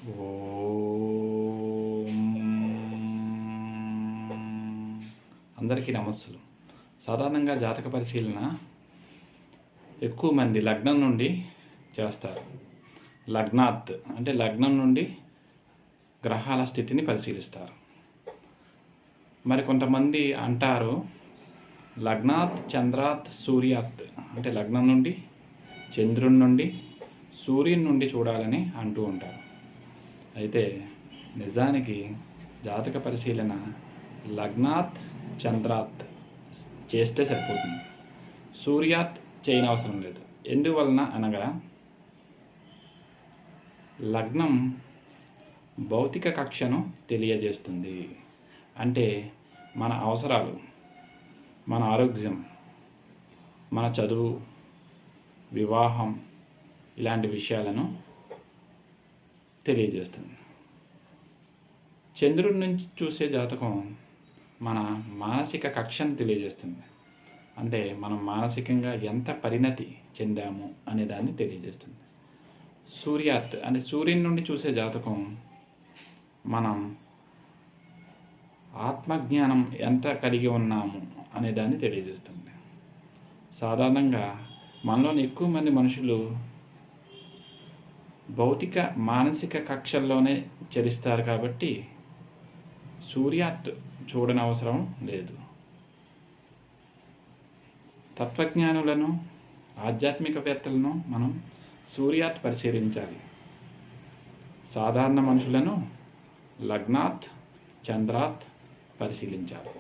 ఓం అందరికీ నమస్సులు. సాధారణంగా జాతక పరిశీలన ఎక్కువ మంది లగ్నం నుండి చేస్తారు. లగ్నాత్ అంటే లగ్నం నుండి గ్రహాల స్థితిని పరిశీలిస్తారు. మరి కొంతమంది అంటారు లగ్నాత్ చంద్రాత్ సూర్యాత్ అంటే లగ్నం నుండి చంద్రుని నుండి సూర్యుని నుండి చూడాలని అంటూ ఉంటారు. అయితే నిజానికి జాతక పరిశీలన లగ్నాత్ చంద్రాత్ చేస్తే సరిపోతుంది. సూర్యాత్ చేయనవసరం లేదు. ఎందువలన అనగా లగ్నం భౌతిక కక్షను తెలియజేస్తుంది. అంటే మన అవసరాలు, మన ఆరోగ్యం, మన చదువు, వివాహం ఇలాంటి విషయాలను తెలియజేస్తుంది. చంద్రుడి నుంచి చూసే జాతకం మన మానసిక కక్షను తెలియజేస్తుంది. అంటే మనం మానసికంగా ఎంత పరిణతి చెందాము అనే దాన్ని తెలియజేస్తుంది. సూర్యాత్ అంటే సూర్యుని నుండి చూసే జాతకం మనం ఆత్మజ్ఞానం ఎంత కలిగి ఉన్నాము అనే దాన్ని తెలియజేస్తుంది. సాధారణంగా మనలోని ఎక్కువ మంది మనుషులు భౌతిక మానసిక కక్షల్లోనే చరిస్తారు కాబట్టి సూర్యాత్ చూడనవసరం లేదు. తత్వజ్ఞానులను, ఆధ్యాత్మికవేత్తలను మనం సూర్యాత్ పరిశీలించాలి. సాధారణ మనుషులను లగ్నాత్ చంద్రాత్ పరిశీలించాలి.